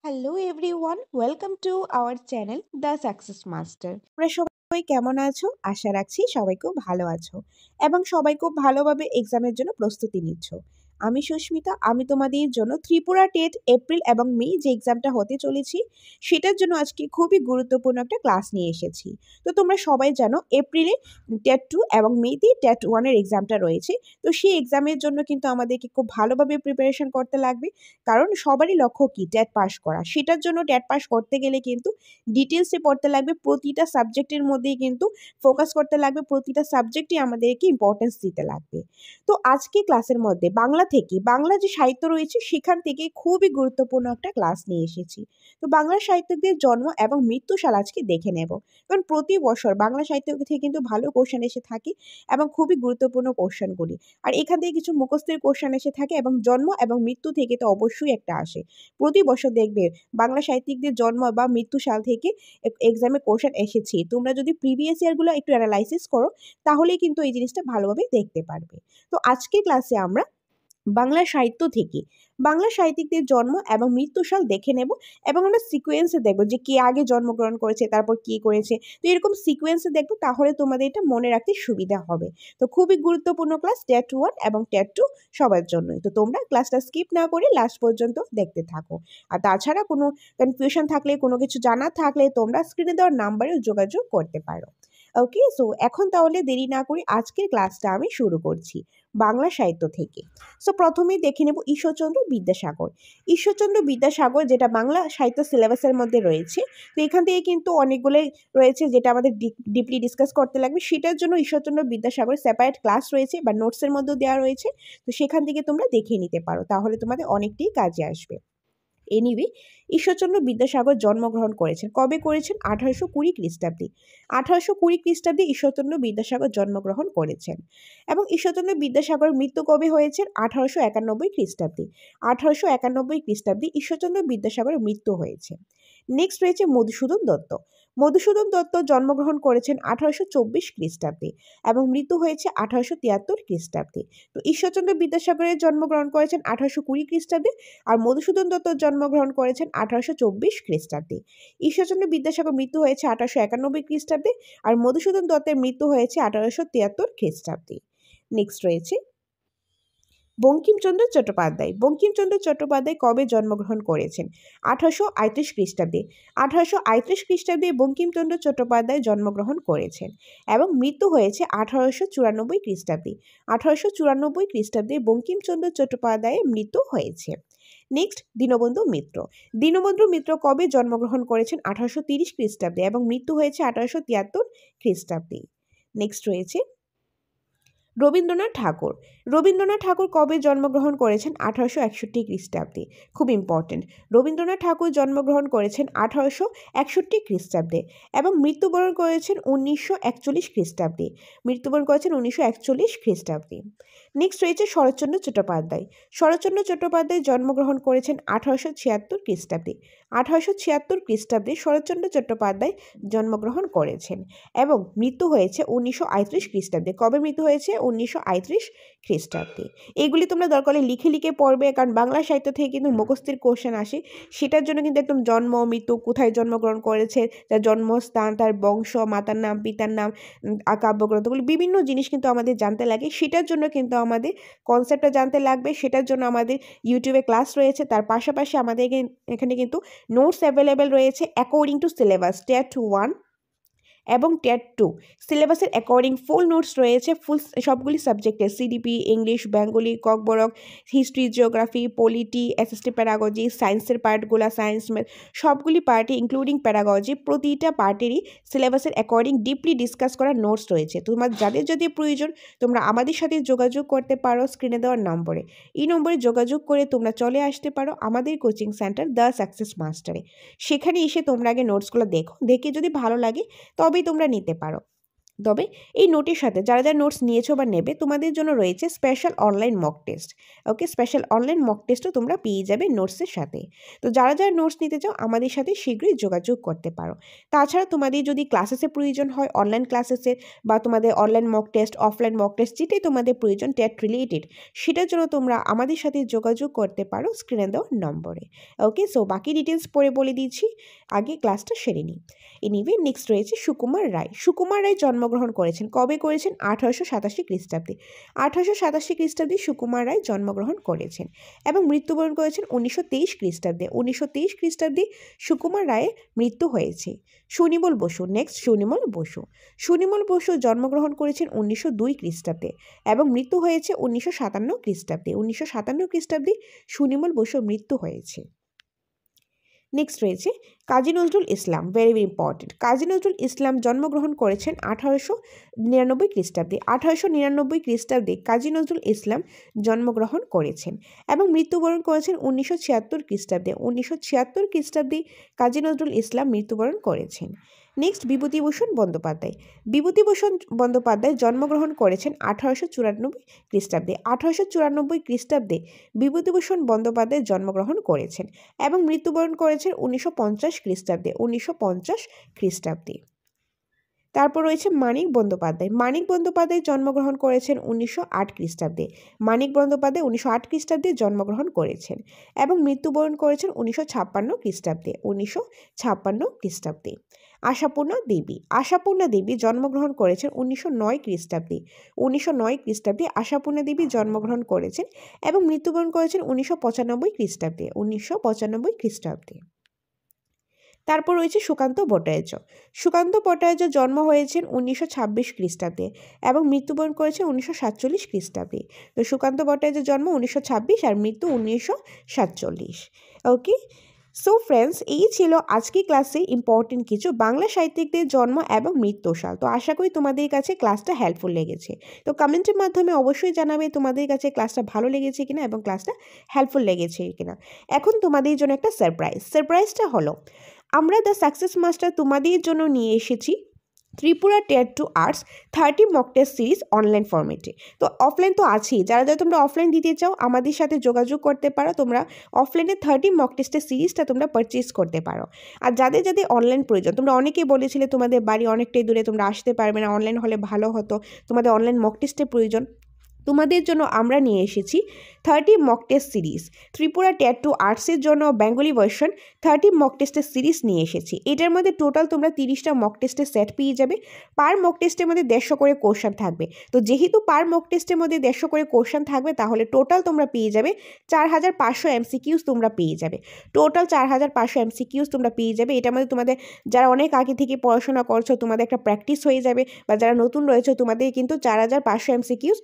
Hello everyone, welcome to our channel the success master. তোমরা সবাই কেমন আছো? আশা রাখছি সবাই খুব ভালো আছো এবং সবাই খুব ভালোভাবে এক্সামের জন্য প্রস্তুতি নিচ্ছ। আমি সুস্মিতা, আমি তোমাদের জন্য ত্রিপুরা টেট এপ্রিল এবং মে যে এক্সামটা হতে চলেছি সেটার জন্য আজকে খুবই গুরুত্বপূর্ণ একটা ক্লাস নিয়ে এসেছি। তো তোমরা সবাই জানো এপ্রিলে টেট 2 এবং মেতে টেট 1 এর এক্সামটা রয়েছে। তো সেই এক্সামের জন্য কিন্তু আমাদেরকে খুব ভালোভাবে প্রিপারেশন করতে লাগবে, কারণ সবারই লক্ষ্য কি ট্যাট পাস করা। সেটার জন্য ট্যাট পাস করতে গেলে কিন্তু ডিটেলসে পড়তে লাগবে, প্রতিটা সাবজেক্টের মধ্যেই কিন্তু ফোকাস করতে লাগবে, প্রতিটা সাবজেক্টই আমাদেরকে ইম্পর্টেন্স দিতে লাগবে। তো আজকে ক্লাসের মধ্যে বাংলা থেকে, বাংলা যে সাহিত্য রয়েছে সেখান থেকে খুবই গুরুত্বপূর্ণ একটা ক্লাস নিয়ে এসেছি। তো বাংলা সাহিত্যিকদের জন্ম এবং মৃত্যুসাল আজকে দেখে নেব, কারণ প্রতি বছর বাংলা সাহিত্য থেকে কিন্তু ভালো কোশ্চেন এসে থাকে এবং খুবই গুরুত্বপূর্ণ কোশ্চেনগুলি। আর এখান থেকে কিছু মুখস্থের কোশ্চেন এসে থাকে এবং জন্ম এবং মৃত্যু থেকে তো অবশ্যই একটা আসে। প্রতি বছর দেখবে বাংলা সাহিত্যিকদের জন্ম বা মৃত্যু সাল থেকে এক্সামে কোশ্চেন এসেছে। তোমরা যদি প্রিভিয়াস ইয়ারগুলো একটু অ্যানালাইসিস করো তাহলেই কিন্তু এই জিনিসটা ভালোভাবে দেখতে পারবে। তো আজকের ক্লাসে আমরা বাংলা সাহিত্য থেকে বাংলা সাহিত্যিকদের জন্ম এবং মৃত্যুসাল দেখে নেব এবং আমরা সিকোয়েন্সে দেখব যে কে আগে জন্মগ্রহণ করেছে তারপর কি করেছে। তো এরকম সিকোয়েন্সে দেখবো, তাহলে তোমাদের এটা মনে রাখতে সুবিধা হবে। তো খুবই গুরুত্বপূর্ণ ক্লাস টেট 1 এবং টেট 2 সবার জন্যই। তো তোমরা ক্লাসটা স্কিপ না করে লাস্ট পর্যন্ত দেখতে থাকো। আর তাছাড়া কোনো কনফিউশন থাকলে, কোনো কিছু জানার থাকলে তোমরা স্ক্রিনে দেওয়ার নাম্বারে যোগাযোগ করতে পারো। ওকে, সো এখন তাহলে দেরি না করে আজকের ক্লাসটা আমি শুরু করছি বাংলা সাহিত্য থেকে। সো প্রথমেই দেখে নেব ঈশ্বরচন্দ্র বিদ্যাসাগর। ঈশ্বরচন্দ্র বিদ্যাসাগর যেটা বাংলা সাহিত্য সিলেবাসের মধ্যে রয়েছে, তো এখান থেকে কিন্তু অনেকগুলোই রয়েছে যেটা আমাদের ডিপলি ডিসকাস করতে লাগবে। সেটার জন্য ঈশ্বরচন্দ্র বিদ্যাসাগর সেপারেট ক্লাস রয়েছে বা নোটসের মধ্যেও দেওয়া রয়েছে। তো সেখান থেকে তোমরা দেখে নিতে পারো, তাহলে তোমাদের অনেকটাই কাজে আসবে। এনিওয়ে, ঈশ্বরচন্দ্র বিদ্যাসাগর জন্মগ্রহণ করেছেন। কবে করেছেন? 1820 খ্রিস্টাব্দে। 1820 খ্রিস্টাব্দে ঈশ্বরচন্দ্র বিদ্যাসাগর জন্মগ্রহণ করেছেন এবং ঈশ্বরচন্দ্র বিদ্যাসাগর মৃত্যু কবে হয়েছেন? 1891 খ্রিস্টাব্দে। 1891 খ্রিস্টাব্দে ঈশ্বরচন্দ্র বিদ্যাসাগরের মৃত্যু হয়েছে। নেক্সট রয়েছে মধুসূদন দত্ত। মধুসূদন দত্ত জন্মগ্রহণ করেছেন 1824 খ্রিস্টাব্দে এবং মৃত্যু হয়েছে 1873 খ্রিস্টাব্দে। তো ঈশ্বরচন্দ্র বিদ্যাসাগরের জন্মগ্রহণ করেছেন 1820 খ্রিস্টাব্দে আর মধুসূদন দত্ত জন্মগ্রহণ করেছেন 1824 খ্রিস্টাব্দে। ঈশ্বরচন্দ্র বিদ্যাসাগর মৃত্যু হয়েছে 1891 খ্রিস্টাব্দে আর মধুসূদন দত্তের মৃত্যু হয়েছে 1873 খ্রিস্টাব্দে। নেক্সট রয়েছে বঙ্কিমচন্দ্র চট্টোপাধ্যায়। বঙ্কিমচন্দ্র চট্টোপাধ্যায় কবে জন্মগ্রহণ করেছেন? 1838 খ্রিস্টাব্দে। 1838 খ্রিস্টাব্দে বঙ্কিমচন্দ্র চট্টোপাধ্যায় জন্মগ্রহণ করেছেন এবং মৃত্যু হয়েছে 1894 খ্রিস্টাব্দে। 1894 খ্রিস্টাব্দে বঙ্কিমচন্দ্র চট্টোপাধ্যায়ের মৃত্যু হয়েছে। নেক্সট দীনবন্ধু মিত্র। দীনবন্ধু মিত্র কবে জন্মগ্রহণ করেছেন? 1830 খ্রিস্টাব্দে এবং মৃত্যু হয়েছে 1873 খ্রিস্টাব্দে। নেক্সট রয়েছে রবীন্দ্রনাথ ঠাকুর। রবীন্দ্রনাথ ঠাকুর কবে জন্মগ্রহণ করেছেন? 1861 খ্রিস্টাব্দে। খুব ইম্পর্টেন্ট। রবীন্দ্রনাথ ঠাকুর জন্মগ্রহণ করেছেন 1861 খ্রিস্টাব্দে এবং মৃত্যুবরণ করেছেন 1941 খ্রিস্টাব্দে। মৃত্যুবরণ করেছেন 1941 খ্রিস্টাব্দে। নেক্সট রয়েছে শরৎচন্দ্র চট্টোপাধ্যায়। শরৎচন্দ্র চট্টোপাধ্যায় জন্মগ্রহণ করেছেন 1876 খ্রিস্টাব্দে। 1876 খ্রিস্টাব্দে শরৎচন্দ্র চট্টোপাধ্যায় জন্মগ্রহণ করেছেন এবং মৃত্যু হয়েছে 1938 খ্রিস্টাব্দে। কবে মৃত্যু হয়েছে? 1938 খ্রিস্টাব্দে। এইগুলি তোমরা দরকার হলে লিখে লিখে পড়বে, কারণ বাংলা সাহিত্য থেকে কিন্তু মুখস্থের কোশ্চেন আসে। সেটার জন্য কিন্তু একদম জন্ম, মৃত্যু, কোথায় জন্মগ্রহণ করেছে, তার জন্মস্থান, তার বংশ, মাতার নাম, পিতার নাম, কাব্যগ্রন্থগুলি, বিভিন্ন জিনিস কিন্তু আমাদের জানতে লাগে। সেটার জন্য কিন্তু আমাদের কনসেপ্টটা জানতে লাগবে। সেটার জন্য আমাদের ইউটিউবে ক্লাস রয়েছে। তার পাশাপাশি আমাদের এখানে কিন্তু নোটস অ্যাভেলেবেল রয়েছে অ্যাকর্ডিং টু সিলেবাস। টেট 1 এবং টেট 2 সিলেবাসের অ্যাকর্ডিং ফুল নোটস রয়েছে, ফুল সবগুলি সাবজেক্টের, CDP, English, Bengali, Kokborok, history, geography, polity, SST প্যারাগজি, সায়েন্সের পার্টগুলা, সায়েন্স ম্যাথ, সবগুলি পার্টে ইনক্লুডিং প্যারাগজি, প্রতিটা পার্টেরই সিলেবাসের অ্যাকর্ডিং ডিপলি ডিসকাস করা নোটস রয়েছে। তোমার যাদের যদি প্রয়োজন তোমরা আমাদের সাথে যোগাযোগ করতে পারো স্ক্রিনে দেওয়ার নম্বরে। এই নম্বরে যোগাযোগ করে তোমরা চলে আসতে পারো আমাদের কোচিং সেন্টার দ্য সাকসেস মাস্টারে। সেখানে এসে তোমরা আগে নোটসগুলো দেখো, দেখে যদি ভালো লাগে তবেই তোমরা নিতে পারো। তবে এই নোটের সাথে যারা যারা নোটস নিয়েছো বা নেবে তোমাদের জন্য রয়েছে স্পেশাল অনলাইন মক টেস্ট। ওকে, স্পেশাল অনলাইন মক টেস্টও তোমরা পেয়ে যাবে নোটসের সাথে। তো যারা যারা নোটস নিতে চাও আমাদের সাথে শীঘ্রই যোগাযোগ করতে পারো। তাছাড়া তোমাদের যদি ক্লাসেসের প্রয়োজন হয়, অনলাইন ক্লাসেসের বা তোমাদের online mock test, offline mock test, যেটাই তোমাদের প্রয়োজন টেট রিলেটেড, সেটার জন্য তোমরা আমাদের সাথে যোগাযোগ করতে পারো স্ক্রিনে দেওয়া নম্বরে। ওকে, সো বাকি ডিটেলস পরে বলে দিচ্ছি, আগে ক্লাসটা সেরে নিই। এনিওয়ে, নেক্সট রয়েছে সুকুমার রায়। সুকুমার রায় জন্মগ্রহণ করেছেন, কবে করেছেন? 1887 খ্রিস্টাব্দে। 1887 খ্রিস্টাব্দে সুকুমার রায় জন্মগ্রহণ করেছেন এবং মৃত্যুবরণ করেছেন 1923 খ্রিস্টাব্দে। 1923 খ্রিস্টাব্দে সুকুমার রায়ের মৃত্যু হয়েছে। সুনির্মল বসু, নেক্সট সুনির্মল বসু। সুনির্মল বসু জন্মগ্রহণ করেছেন 1902 খ্রিস্টাব্দে এবং মৃত্যু হয়েছে 1957 খ্রিস্টাব্দে। 1957 খ্রিস্টাব্দে সুনির্মল বসুর মৃত্যু হয়েছে। নেক্সট রয়েছে Kazi Nazrul Islam, very very important. Kazi Nazrul Islam জন্মগ্রহণ করেছেন 1899 খ্রিস্টাব্দে। 1899 খ্রিস্টাব্দে কাজী নজরুল ইসলাম জন্মগ্রহণ করেছেন এবং মৃত্যুবরণ করেছেন 1976 খ্রিস্টাব্দে। 1976 খ্রিস্টাব্দে কাজী নজরুল ইসলাম মৃত্যুবরণ করেছেন। নেক্সট বিভূতিভূষণ বন্দ্যোপাধ্যায়। বিভূতিভূষণ বন্দ্যোপাধ্যায় জন্মগ্রহণ করেছেন 1894 খ্রিস্টাব্দে। 1894 খ্রিস্টাব্দে বিভূতিভূষণ বন্দ্যোপাধ্যায় জন্মগ্রহণ করেছেন এবং মৃত্যুবরণ করেছেন 1950 খ্রিস্টাব্দে। 1950 খ্রিস্টাব্দে। তারপর রয়েছে মানিক বন্দ্যোপাধ্যায়। মানিক বন্দ্যোপাধ্যায় জন্মগ্রহণ করেছেন 1908 খ্রিস্টাব্দে। মানিক বন্দ্যোপাধ্যায় 1908 খ্রিস্টাব্দে জন্মগ্রহণ করেছেন এবং মৃত্যুবরণ করেছেন 1956 খ্রিস্টাব্দে। 1956 খ্রিস্টাব্দে। আশাপূর্ণা দেবী। আশাপূর্ণা দেবী জন্মগ্রহণ করেছেন 1909 খ্রিস্টাব্দে। 1909 খ্রিস্টাব্দে আশাপূর্ণা দেবী জন্মগ্রহণ করেছেন এবং মৃত্যুবরণ করেছেন 1995 খ্রিস্টাব্দে। 1995 খ্রিস্টাব্দে। তারপর রয়েছে সুকান্ত ভট্টাচার্য। সুকান্ত ভট্টাচার্য জন্ম হয়েছেন 1926 খ্রিস্টাব্দে এবং মৃত্যুবরণ করেছেন 1947 খ্রিস্টাব্দে। তো সুকান্ত ভট্টাচার্য জন্ম 1926 আর মৃত্যু 1947। ওকে, সো ফ্রেন্ডস, এই ছিল আজকে ক্লাসে ইম্পর্টেন্ট কিছু বাংলা সাহিত্যিকদের জন্ম এবং মৃত্যুসাল। তো আশা করি তোমাদের কাছে ক্লাসটা হেল্পফুল লেগেছে। তো কমেন্টের মাধ্যমে অবশ্যই জানাবে তোমাদের কাছে ক্লাসটা ভালো লেগেছে কিনা এবং ক্লাসটা হেল্পফুল লেগেছে কিনা। এখন তোমাদের জন্য একটা সারপ্রাইজটা হলো, আমরা দ্য সাকসেস মাস্টার তোমাদের জন্য নিয়ে এসেছি Tripura TET 2 arts 30 mock test series online ফরম্যাটে। তো অফলাইন তো আছেই, যারা যারা তোমরা অফলাইন দিতে চাও আমাদের সাথে যোগাযোগ করতে পারো। তোমরা অফলাইনে 30 মক টেস্টের সিরিজটা তোমরা পারচেজ করতে পারো। আর যাদের যাদের অনলাইন প্রয়োজন, তোমরা অনেকেই বলেছিলে তোমাদের বাড়ি অনেকটাই দূরে, তোমরা আসতে পারবে না, অনলাইন হলে ভালো হতো, তোমাদের অনলাইন মক টেস্টের প্রয়োজন, তোমাদের জন্য আমরা নিয়ে এসেছি 30 mock test series. Tripura TET 2 আর্টসের জন্য বেঙ্গলি ভার্সন 30 মক টেস্টের সিরিজ নিয়ে এসেছি। এটার মধ্যে টোটাল তোমরা 30টা মক টেস্টের সেট পেয়ে যাবে। পার মক টেস্টের মধ্যে 150 করে কোশ্চেন থাকবে। তো যেহেতু পার মক টেস্টের মধ্যে 150 করে কোশ্চেন থাকবে, তাহলে টোটাল তোমরা পেয়ে যাবে 4500 MCQs তোমরা পেয়ে যাবে। টোটাল 4500 MCQs তোমরা পেয়ে যাবে। এটার মধ্যে তোমাদের যারা অনেক আগে থেকে পড়াশোনা করছো তোমাদের একটা প্র্যাকটিস হয়ে যাবে, বা যারা নতুন রয়েছে তোমাদের কিন্তু 4500 MCQs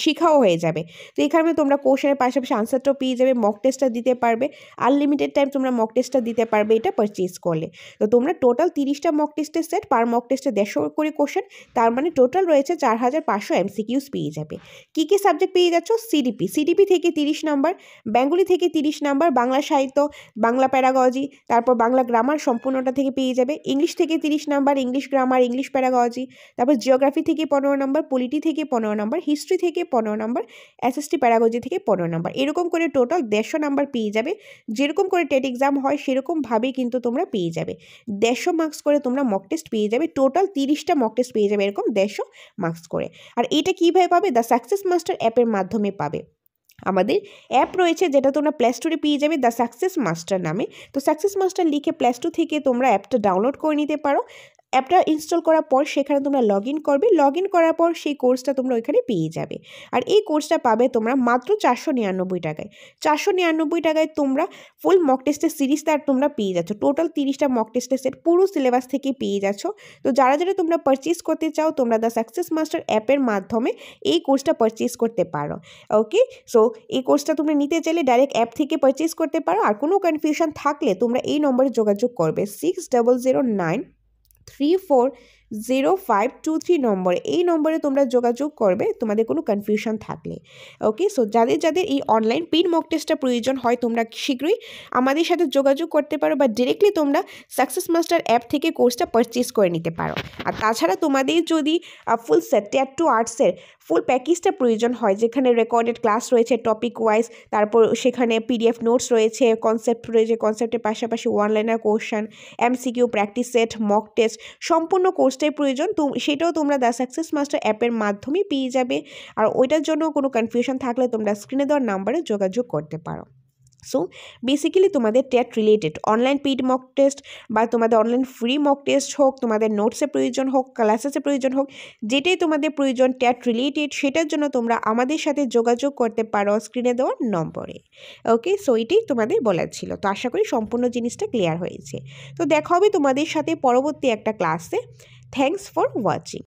শিখাও হয়ে যাবে। তো এখানে তোমরা কোশ্চেনের পাশাপাশি আনসারটাও পেয়ে যাবে, মক টেস্টটা দিতে পারবে, আনলিমিটেড টাইম তোমরা মক টেস্টটা দিতে পারবে এটা পারচেজ করলে। তো তোমরা টোটাল 30টা মক টেস্টের সেট, পার মক টেস্টে 150 করে কোশ্চেন, তার মানে টোটাল রয়েছে 4500 MCQs পেয়ে যাবে। কী কী সাবজেক্ট পেয়ে যাচ্ছ? সিডিপি থেকে 30 নাম্বার, বেঙ্গলি থেকে 30 নাম্বার, বাংলা সাহিত্য, বাংলা প্যারাগজি, তারপর বাংলা গ্রামার সম্পূর্ণটা থেকে পেয়ে যাবে। ইংলিশ থেকে 30 নাম্বার, ইংলিশ গ্রামার, ইংলিশ প্যারাগজি, তারপর জিওগ্রাফি থেকে 15 নাম্বার, পলিটি থেকে 15 নাম্বার, হিস্ট্রি থেকে 15 নাম্বার, এসএসটি প্যারাগজি থেকে 15 নাম্বার, এরকম করে টোটাল 150 নাম্বার পেয়ে যাবে। যেরকম করে টেট এক্সাম হয় সেরকমভাবেই কিন্তু তোমরা পেয়ে যাবে। 150 মার্কস করে তোমরা মক টেস্ট পেয়ে যাবে। টোটাল 30টা মক টেস্ট পেয়ে যাবে এরকম 150 মার্কস করে। আর এটা কীভাবে পাবে? দ্য সাকসেস মাস্টার অ্যাপের মাধ্যমে পাবে। আমাদের অ্যাপ রয়েছে যেটা তোমরা প্লে স্টোরে পেয়ে যাবে দ্য সাকসেস মাস্টার নামে। তো সাকসেস মাস্টার লিখে প্লে স্টোর থেকে তোমরা অ্যাপটা ডাউনলোড করে নিতে পারো। অ্যাপটা ইনস্টল করার পর সেখানে তোমরা লগ ইন করবে, লগ ইন করার পর সেই কোর্সটা তোমরা ওইখানে পেয়ে যাবে। আর এই কোর্সটা পাবে তোমরা মাত্র 499 টাকায়। 499 টাকায় তোমরা ফুল মক টেস্টের সিরিজটা তোমরা পেয়ে যাচ্ছ। টোটাল 30টা মক টেস্টের সেট পুরো সিলেবাস থেকে পেয়ে যাচ্ছ। তো যারা যারা তোমরা পারচেজ করতে চাও তোমরা দ্য সাকসেস মাস্টার অ্যাপের মাধ্যমে এই কোর্সটা পারচেজ করতে পারো। ওকে, সো এই কোর্সটা তোমরা নিতে চাইলে ডাইরেক্ট অ্যাপ থেকে পারচেজ করতে পারো। আর কোনো কনফিউশন থাকলে তোমরা এই নম্বরে যোগাযোগ করবে 600934 0523 নম্বরে, এই নম্বরে তোমরা যোগাযোগ করবে তোমাদের কোনো কনফিউশন থাকলে। ওকে, সো যাদের যাদের এই অনলাইন পেইড মক টেস্টটা প্রয়োজন হয় তোমরা শীঘ্রই আমাদের সাথে যোগাযোগ করতে পারো, বা ডিরেক্টলি তোমরা সাকসেস মাস্টার অ্যাপ থেকে কোর্সটা পারচেজ করে নিতে পারো। আর তাছাড়া তোমাদের যদি ফুল সেট টেট টু আর্টসের ফুল প্যাকেজটা প্রয়োজন হয়, যেখানে রেকর্ডেড ক্লাস রয়েছে টপিক ওয়াইজ, তারপর সেখানে পিডিএফ নোটস রয়েছে, কনসেপ্ট রয়েছে, কনসেপ্টের পাশাপাশি one liner question, MCQ, practice set, mock test, সম্পূর্ণ কোর্সটাই প্রয়োজন, সেটাও তোমরা দ্য সাকসেস মাস্টার অ্যাপের মাধ্যমেই পেয়ে যাবে। আর ওইটার জন্য কোনো কনফিউশন থাকলে তোমরা স্ক্রিনে দেওয়ার নাম্বারে যোগাযোগ করতে পারো। সো বেসিক্যালি তোমাদের TET related online paid mock test বা তোমাদের অনলাইন ফ্রি মক টেস্ট হোক, তোমাদের নোটসের প্রয়োজন হোক, ক্লাসেসের প্রয়োজন হোক, যেটাই তোমাদের প্রয়োজন টেট রিলেটেড, সেটার জন্য তোমরা আমাদের সাথে যোগাযোগ করতে পারো স্ক্রিনে দেওয়ার নম্বরে। ওকে, সো এটাই তোমাদের বলার ছিল। তো আশা করি সম্পূর্ণ জিনিসটা ক্লিয়ার হয়েছে। তো দেখা হবে তোমাদের সাথে পরবর্তী একটা ক্লাসে। Thanks for watching.